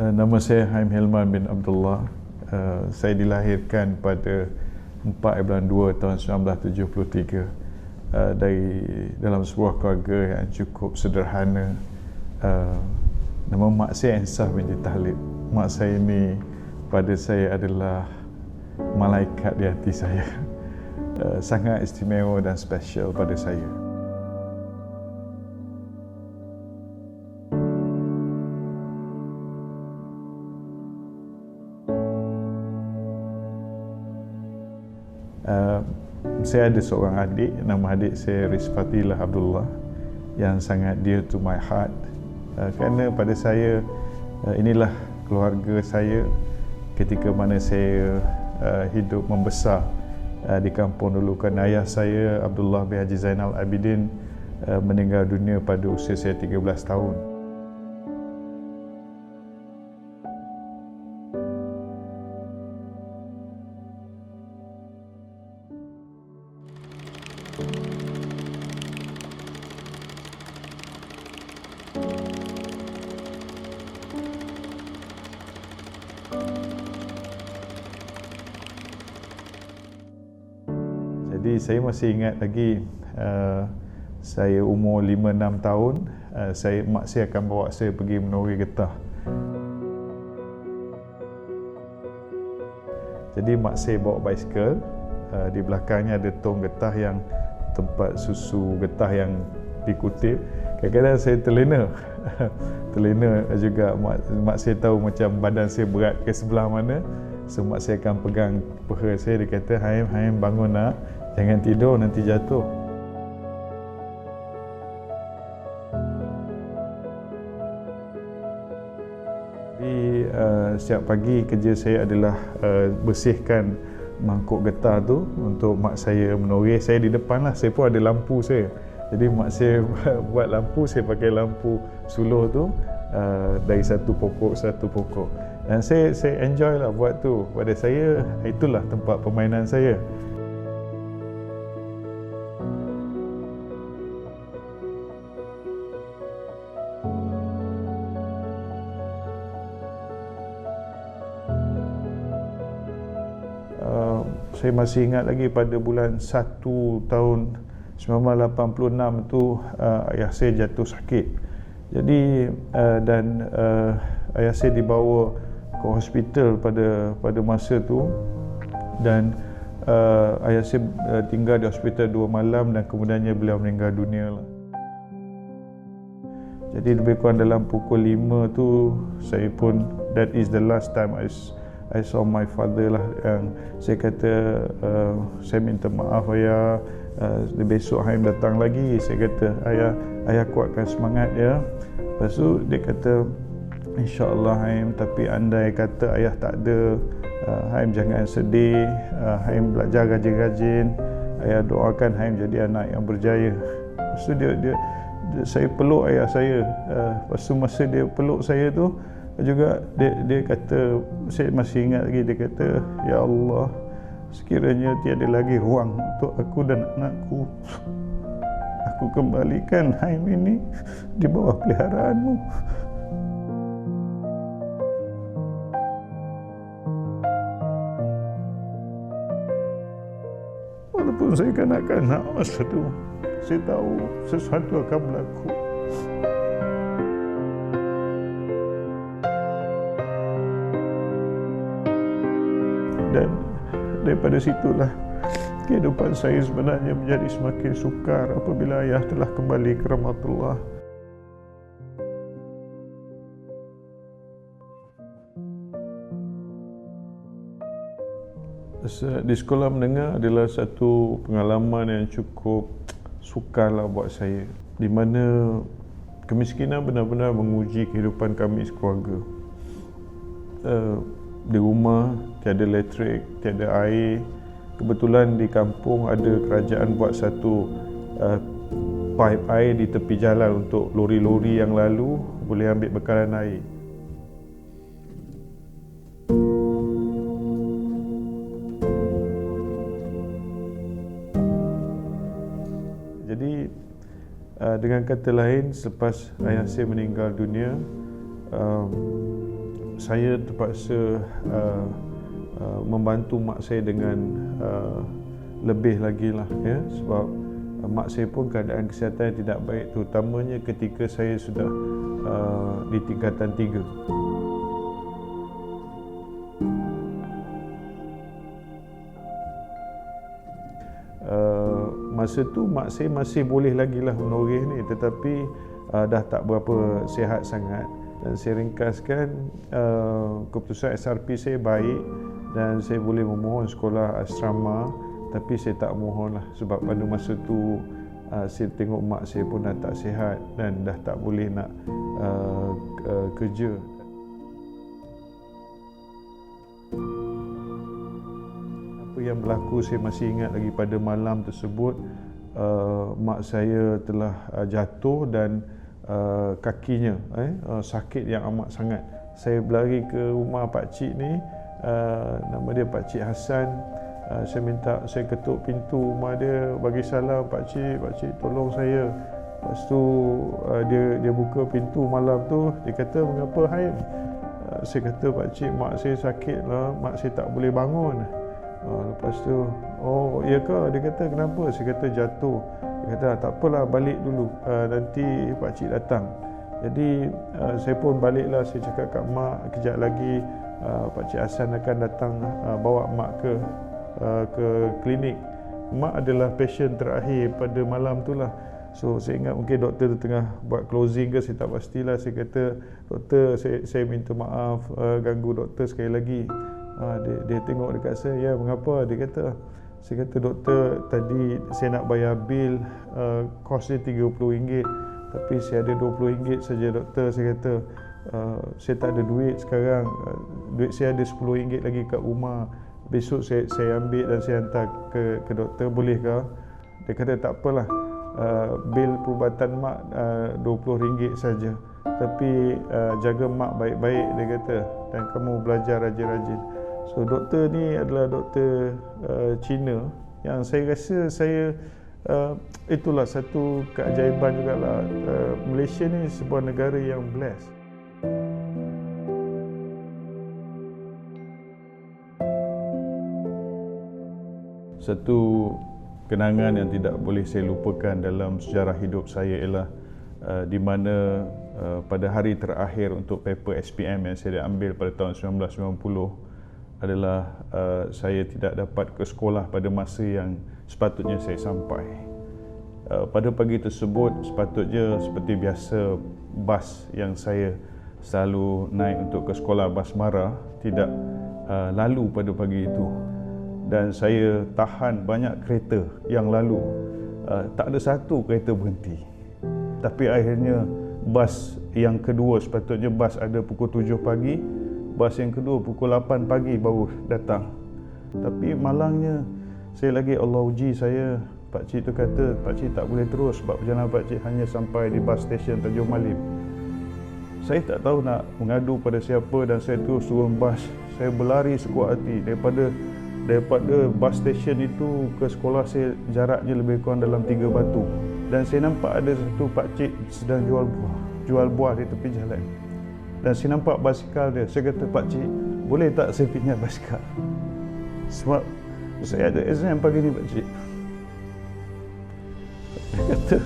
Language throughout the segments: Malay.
Nama saya Haim Hilman bin Abdullah. Saya dilahirkan pada 4 bulan 2 tahun 1973 dari dalam sebuah keluarga yang cukup sederhana. Nama mak saya Ensah binti Tahlid. Mak saya ini pada saya adalah malaikat di hati saya. Sangat istimewa dan special pada saya. Saya ada seorang adik, nama adik saya Rizfatilah Abdullah, yang sangat dear to my heart. Kerana pada saya, inilah keluarga saya ketika mana saya hidup membesar di kampung dulu. Kerana ayah saya, Abdullah bin Haji Zainal Abidin, meninggal dunia pada usia saya 13 tahun. Jadi saya masih ingat lagi, saya umur 5-6 tahun, mak saya akan bawa saya pergi menori getah. Jadi mak saya bawa basikal, di belakangnya ada tong getah yang tempat susu getah yang dikutip. Kadang-kadang saya terlena. Terlena juga, mak saya tahu macam badan saya berat ke sebelah mana. So mak saya akan pegang peha saya, dia kata, Haim bangun nak, jangan tidur nanti jatuh. Jadi setiap pagi kerja saya adalah bersihkan mangkuk getah tu untuk mak saya menori. Saya di depan lah, saya pun ada lampu saya. Jadi mak saya buat lampu, saya pakai lampu suluh tu, dari satu pokok. Dan saya enjoy lah buat tu. Pada saya, itulah tempat permainan saya. Saya masih ingat lagi pada bulan 1 tahun 1986 tu, ayah saya jatuh sakit. Jadi ayah saya dibawa ke hospital pada masa tu, dan ayah saya tinggal di hospital 2 malam dan kemudiannya beliau meninggal dunia lah. Jadi lebih kurang dalam pukul 5 tu, saya pun, that is the last time I saw my father lah. Yang saya kata, saya minta maaf ayah, besok Haim datang lagi. Saya kata, ayah kuatkan semangat ya. Lepas tu dia kata, InsyaAllah Haim, tapi andai kata ayah tak ada, Haim jangan sedih, Haim belajar rajin-rajin, ayah doakan Haim jadi anak yang berjaya. Lepas tu saya peluk ayah saya. Lepas tu masa dia peluk saya tu juga, dia kata, saya masih ingat lagi, dia kata, Ya Allah, sekiranya tiada lagi ruang untuk aku dan anakku, aku kembalikan Haim ini di bawah peliharaanmu. Walaupun saya kanak-kanak masa tu, saya tahu sesuatu akan berlaku. Dan daripada situlah kehidupan saya sebenarnya menjadi semakin sukar apabila ayah telah kembali ke rahmatullah. Di sekolah menengah adalah satu pengalaman yang cukup sukarlah buat saya, di mana kemiskinan benar-benar menguji kehidupan kami sekeluarga. Di rumah tiada elektrik, tiada air. Kebetulan di kampung ada kerajaan buat satu pipe air di tepi jalan untuk lori-lori yang lalu boleh ambil bekalan air. Jadi dengan kata lain, selepas ayah saya meninggal dunia, saya terpaksa membantu mak saya dengan lebih lagi lah, ya, sebab mak saya pun keadaan kesihatan tidak baik, terutamanya ketika saya sudah di tingkatan 3. Masa tu mak saya masih boleh lagi lah menoreh ni, tetapi dah tak berapa sihat sangat. Dan saya ringkaskan, keputusan SRP saya baik dan saya boleh memohon sekolah asrama, tapi saya tak mohon lah sebab pada masa tu saya tengok mak saya pun dah tak sihat dan dah tak boleh nak kerja. Apa yang berlaku saya masih ingat lagi. Pada malam tersebut mak saya telah jatuh dan kakinya sakit yang amat sangat. Saya berlari ke rumah pakcik ni, nama dia Pakcik Hassan. Saya ketuk pintu rumah dia, bagi salam, pakcik tolong saya. Lepas tu dia buka pintu malam tu, dia kata, mengapa Haim? Saya kata, pakcik, mak saya sakit lah, mak saya tak boleh bangun. Lepas tu, oh iya ke? Dia kata, kenapa? Saya kata, jatuh. Dia kata, tak apalah, balik dulu, nanti pakcik datang. Jadi saya pun baliklah. Saya cakap kat mak, kejap lagi Pakcik Hassan akan datang bawa mak ke klinik. Mak adalah pasien terakhir pada malam tu lah. So saya ingat mungkin doktor tu tengah buat closing ke, saya tak pastilah. Saya kata, doktor, saya minta maaf ganggu doktor sekali lagi. Dia tengok dekat saya, ya mengapa? Dia kata, saya kata, doktor, tadi saya nak bayar bil, kos dia RM30, tapi saya ada RM20 saja doktor. Saya kata, saya tak ada duit sekarang, duit saya ada RM10 lagi kat rumah. Besok saya ambil dan saya hantar ke doktor, bolehkah? Dia kata, tak apalah, bil perubatan mak RM20 saja, tapi jaga mak baik-baik, dia kata, dan kamu belajar rajin-rajin. So doktor ni adalah doktor Cina yang saya rasa itulah satu keajaiban jugalah. Malaysia ni sebuah negara yang blessed. Satu kenangan yang tidak boleh saya lupakan dalam sejarah hidup saya ialah di mana pada hari terakhir untuk paper SPM yang saya ambil pada tahun 1990 adalah saya tidak dapat ke sekolah pada masa yang sepatutnya saya sampai. Pada pagi tersebut, sepatutnya seperti biasa, bas yang saya selalu naik untuk ke sekolah, bas Mara, tidak lalu pada pagi itu. Dan saya tahan banyak kereta yang lalu, tak ada satu kereta berhenti. Tapi akhirnya bas yang kedua, sepatutnya bas ada pukul 7 pagi, bas yang kedua pukul 8 pagi baru datang. Tapi malangnya, saya lagi Allah uji saya. Pakcik tu kata, pakcik tak boleh terus sebab perjalanan pakcik hanya sampai di bus station Tanjung Malim. Saya tak tahu nak mengadu pada siapa dan saya terus turun bas. Saya berlari sekuat hati daripada bus station itu ke sekolah saya, jaraknya lebih kurang dalam 3 batu. Dan saya nampak ada satu pakcik sedang jual buah di tepi jalan. Dan saya nampak basikal dia. Saya kata, pakcik, boleh tak saya pinjam basikal? Sebab saya ada exam pagi ni, pakcik. Dia kata,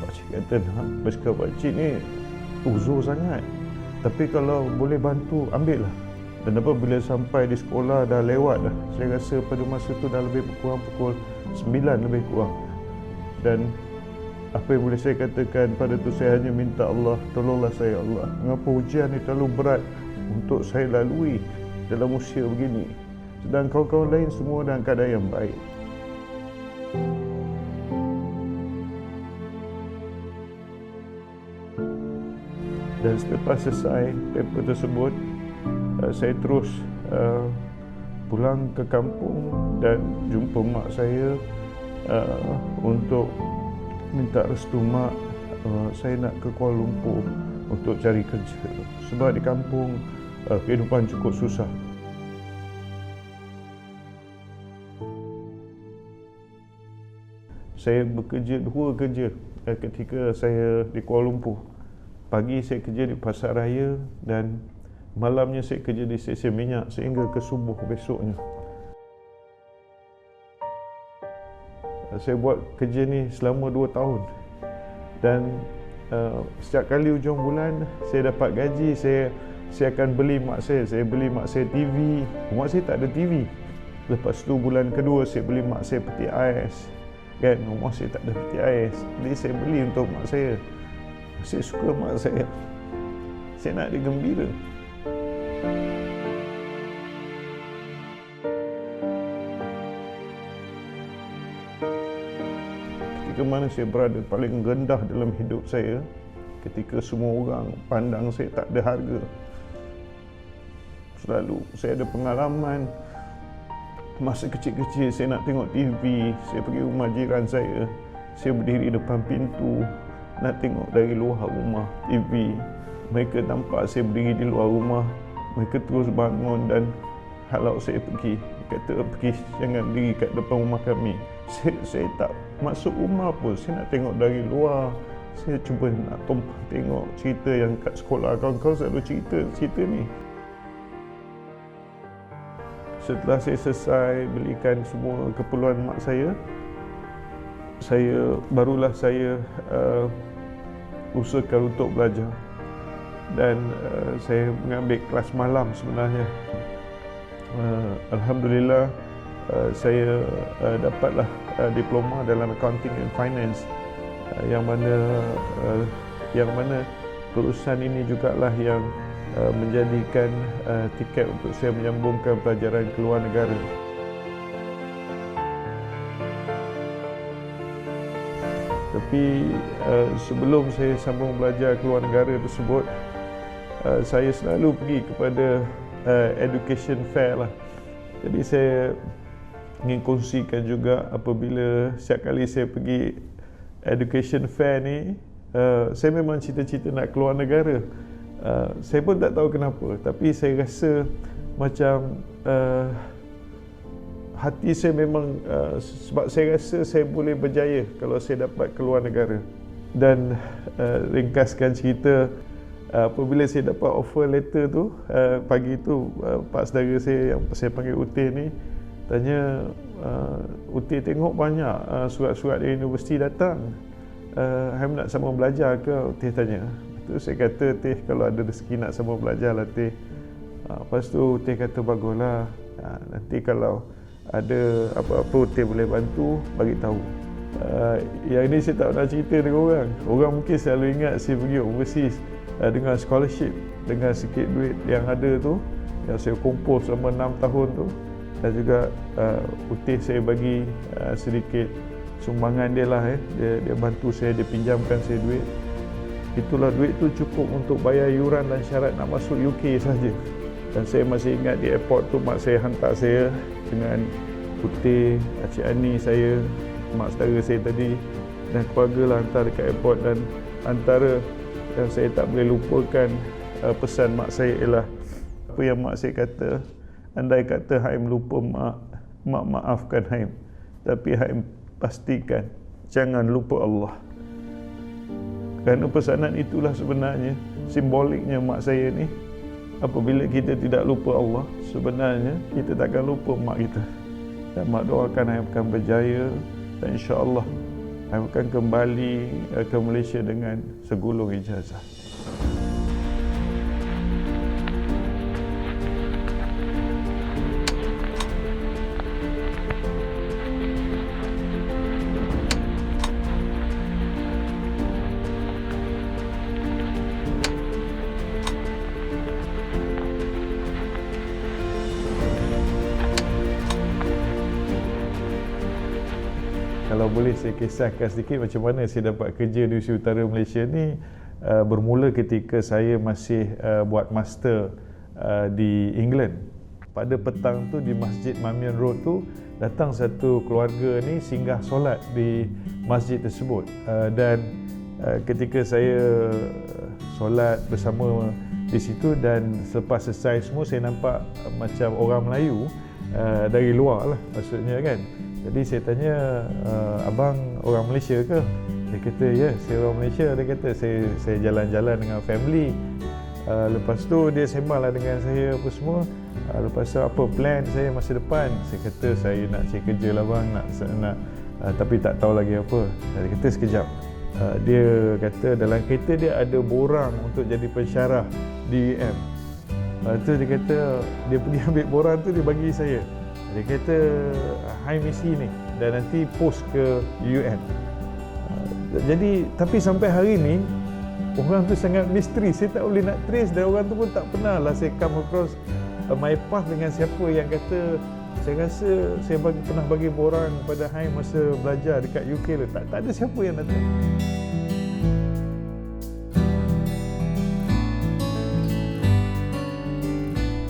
pakcik kata, nak basikal pakcik ni uzur sangat, tapi kalau boleh bantu, ambil lah. Dan apabila sampai di sekolah dah lewat dah. Saya rasa pada masa tu dah lebih kurang pukul 9 lebih kurang. Dan apa yang boleh saya katakan pada tu, saya hanya minta Allah, tolonglah saya Allah. Mengapa ujian ni terlalu berat untuk saya lalui dalam usia begini, sedang kawan-kawan lain semua dalam keadaan yang baik. Dan selepas selesai paper tersebut, saya terus pulang ke kampung dan jumpa mak saya untuk minta restu mak. Saya nak ke Kuala Lumpur untuk cari kerja sebab di kampung kehidupan cukup susah. Saya bekerja 2 kerja ketika saya di Kuala Lumpur. Pagi saya kerja di Pasar Raya dan malamnya saya kerja di stesen minyak sehingga ke subuh besoknya. Saya buat kerja ni selama 2 tahun dan setiap kali hujung bulan saya dapat gaji, saya akan beli mak saya beli mak saya TV. Mak saya tak ada TV. Lepas tu bulan kedua saya beli mak saya peti ais, kan, rumah saya tak ada peti ais, jadi saya beli untuk mak saya. Saya suka mak saya nak dia gembira. Ketika mana saya berada paling rendah dalam hidup saya, ketika semua orang pandang saya tak ada harga, selalu saya ada pengalaman. Masa kecil-kecil saya nak tengok TV, saya pergi rumah jiran saya berdiri depan pintu nak tengok dari luar rumah TV. Mereka nampak saya berdiri di luar rumah, mereka terus bangun dan halau saya pergi. Kata, pergi, jangan diri kat depan rumah kami. Saya tak masuk rumah pun, saya nak tengok dari luar. Saya cuba nak tumpah tengok cerita yang kat sekolah kawan-kawan selalu cerita ni. Setelah saya selesai belikan semua keperluan mak saya barulah saya usahakan untuk belajar. Dan saya mengambil kelas malam sebenarnya. Alhamdulillah saya dapatlah diploma dalam Accounting and Finance, yang mana perusahaan ini jugalah yang menjadikan tiket untuk saya menyambungkan pelajaran ke luar negara. Tapi sebelum saya sambung belajar ke luar negara tersebut, saya selalu pergi kepada education fair lah. Jadi saya ingin kongsikan juga, apabila setiap kali saya pergi education fair ni, saya memang cita-cita nak keluar negara. Saya pun tak tahu kenapa, tapi saya rasa macam hati saya memang sebab saya rasa saya boleh berjaya kalau saya dapat keluar negara. Dan ringkaskan cerita, apabila saya dapat offer letter tu, pagi tu pak saudara saya yang saya panggil Uti ni tanya, Uti tengok banyak surat-surat dari universiti datang, Ham nak sambung belajar ke? Uti tanya. Lepas tu saya kata, Teh, kalau ada rezeki nak sambung belajar lah, Teh. Lepas tu Teh kata, baguslah, nanti kalau ada apa-apa Teh boleh bantu, bagi tahu. Yang ini saya tak pernah cerita dengan orang. Orang mungkin selalu ingat saya pergi overseas dengan scholarship, dengan sikit duit yang ada tu, yang saya kumpul selama 6 tahun tu. Dan juga Utih saya bagi sedikit sumbangan dia lah. Dia bantu saya, dia pinjamkan saya duit. Itulah duit tu cukup untuk bayar yuran dan syarat nak masuk UK saja. Dan saya masih ingat di airport tu mak saya hantar saya dengan Putih, Cik Ani saya, mak saudara saya tadi dan keluarga lah hantar dekat airport. Dan antara yang saya tak boleh lupakan pesan mak saya ialah apa yang mak saya kata, andai kata Haim lupa mak maafkan Haim, tapi Haim pastikan jangan lupa Allah. Kerana pesanan itulah sebenarnya simboliknya mak saya ni. Apabila kita tidak lupa Allah, sebenarnya kita takkan lupa mak kita. Dan mak doakan Haim akan berjaya, dan insya-Allah Haim akan kembali ke Malaysia dengan segulung ijazah. Kalau boleh saya kisahkan sedikit macam mana saya dapat kerja di Universiti Utara Malaysia ni. Bermula ketika saya masih buat master di England. Pada petang tu di Masjid Marmion Road tu datang satu keluarga ni singgah solat di masjid tersebut. Dan ketika saya solat bersama di situ dan selepas selesai semua, saya nampak macam orang Melayu dari luar lah maksudnya kan. Jadi saya tanya, abang orang Malaysia ke? Dia kata, ya, saya orang Malaysia. Dia kata, saya jalan-jalan dengan family. Lepas tu dia sembang lah dengan saya apa semua. Lepas tu apa plan saya masa depan. Saya kata saya nak cari kerja lah bang, nak tapi tak tahu lagi apa. Dia kata sekejap. Dia kata dalam kereta dia ada borang untuk jadi pensyarah di UM. Lepas tu dia kata dia pergi ambil borang tu, dia bagi saya. Dia kata hai misi ni dan nanti post ke UM. Jadi tapi sampai hari ni orang tu sangat misteri, saya tak boleh nak trace dan orang tu pun tak pernah lah saya come across my path dengan siapa yang kata saya rasa saya pernah bagi borang pada Hai masa belajar dekat UK lah. Tak ada siapa yang datang.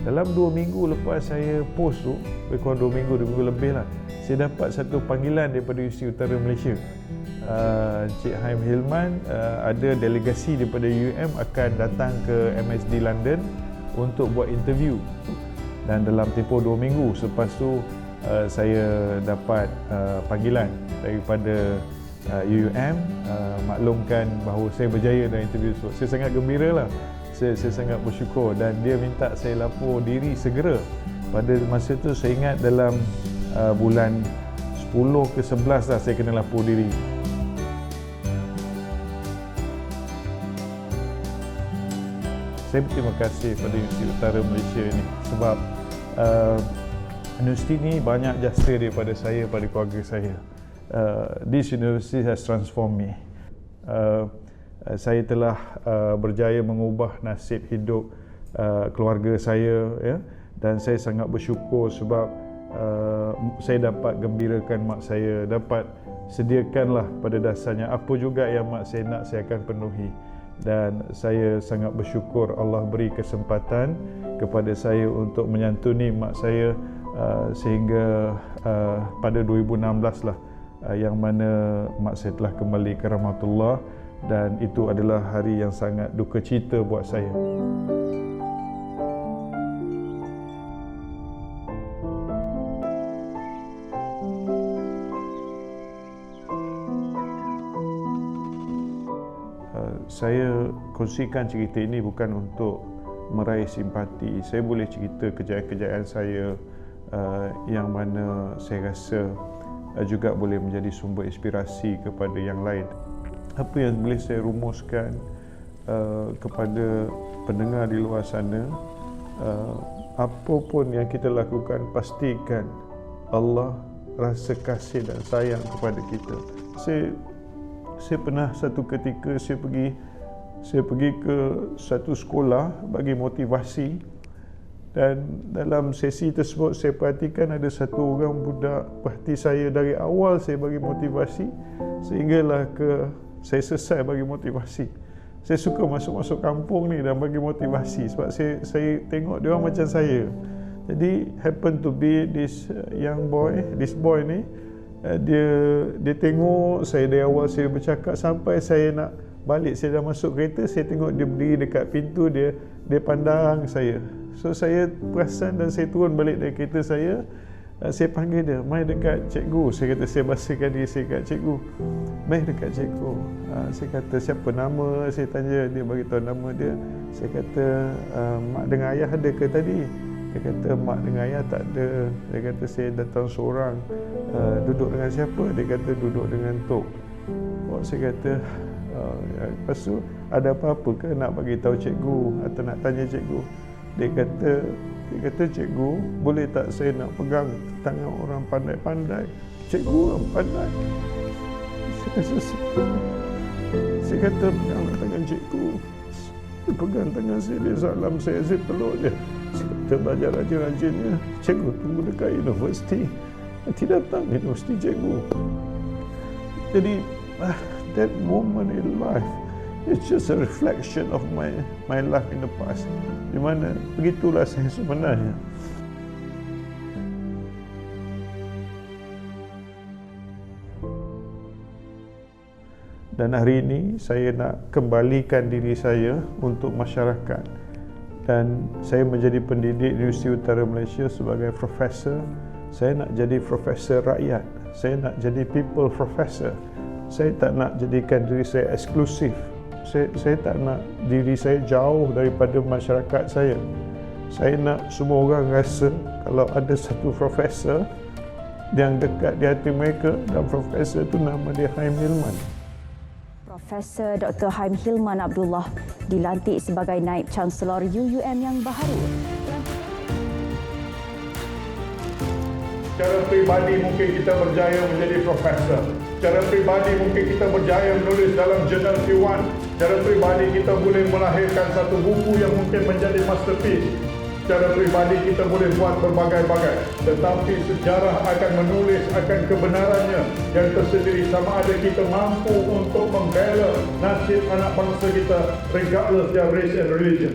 Dalam 2 minggu lepas saya post tu, lebih kurang 2 minggu lebih lah, saya dapat satu panggilan daripada Universiti Utara Malaysia. Encik Haim Hilman, ada delegasi daripada UM akan datang ke MSD London untuk buat interview. Dan dalam tempoh 2 minggu selepas tu, saya dapat panggilan daripada UUM maklumkan bahawa saya berjaya dalam interview tersebut. Saya sangat gembira lah. Saya sangat bersyukur dan dia minta saya lapor diri segera. Pada masa tu saya ingat dalam bulan 10 ke 11 lah saya kena lapor diri. Saya berterima kasih pada Universiti Utara Malaysia ini sebab universiti ini banyak jasa daripada saya, pada keluarga saya. This university has transformed me. Saya telah berjaya mengubah nasib hidup keluarga saya, ya, dan saya sangat bersyukur sebab saya dapat gembirakan mak saya, dapat sediakanlah pada dasarnya apa juga yang mak saya nak, saya akan penuhi. Dan saya sangat bersyukur Allah beri kesempatan kepada saya untuk menyantuni mak saya sehingga pada 2016 lah yang mana mak saya telah kembali ke rahmatullah, dan itu adalah hari yang sangat duka cita buat saya. Saya kongsikan cerita ini bukan untuk meraih simpati. Saya boleh cerita kejayaan-kejayaan saya yang mana saya rasa juga boleh menjadi sumber inspirasi kepada yang lain. Apa yang boleh saya rumuskan kepada pendengar di luar sana, apa pun yang kita lakukan, pastikan Allah rasa kasih dan sayang kepada kita. Saya pernah satu ketika saya pergi ke satu sekolah bagi motivasi, dan dalam sesi tersebut saya perhatikan ada satu orang budak perhati saya dari awal saya bagi motivasi sehinggalah saya selesai bagi motivasi. Saya suka masuk kampung ni dan bagi motivasi sebab saya tengok dia orang macam saya. Jadi happen to be this boy ni, dia tengok saya dari awal saya bercakap sampai saya nak balik, saya dah masuk kereta, saya tengok dia berdiri dekat pintu, dia pandang saya. So saya perasan dan saya turun balik dari kereta saya panggil dia, mai dekat cikgu. Saya kata, saya bahasakan diri saya kat cikgu, mai dekat cikgu. Saya kata, siapa nama? Saya tanya, dia bagi tahu nama dia. Saya kata, mak dengan ayah ada ke tadi? Dia kata, mak dengan ayah tak ada. Dia kata, saya datang seorang. Duduk dengan siapa? Dia kata, duduk dengan Tok. Saya kata, lepas tu ada apa-apa ke nak bagi tahu cikgu atau nak tanya cikgu? Dia kata, cikgu, boleh tak saya nak pegang tangan orang pandai-pandai? Cikgu orang pandai. Saya kata, peganglah tangan cikgu. Dia pegang tangan saya, dia salam saya peluk dia. Saya kata, belajar rajin-rajinnya. Cikgu tunggu dekat universiti. Nanti datang universiti cikgu. Jadi that moment in life, it's just a reflection of my life in the past. Di mana begitulah saya sebenarnya. Dan hari ini saya nak kembalikan diri saya untuk masyarakat. Dan saya menjadi pendidik di Universiti Utara Malaysia sebagai profesor. Saya nak jadi profesor rakyat. Saya nak jadi people professor. Saya tak nak jadikan diri saya eksklusif. Saya tak nak diri saya jauh daripada masyarakat saya. Saya nak semua orang rasa kalau ada satu profesor yang dekat di hati mereka, dan profesor itu nama dia Haim Hilman. Profesor Dr. Haim Hilman Abdullah dilantik sebagai Naib Chancellor UUM yang baharu. Secara peribadi mungkin kita berjaya menjadi profesor. Secara peribadi mungkin kita berjaya menulis dalam jurnal Q1. Secara peribadi kita boleh melahirkan satu buku yang mungkin menjadi masterpiece. Secara peribadi kita boleh buat berbagai-bagai. Tetapi sejarah akan menulis akan kebenarannya yang tersendiri, sama ada kita mampu untuk membela nasib anak bangsa kita regardless their race and religion.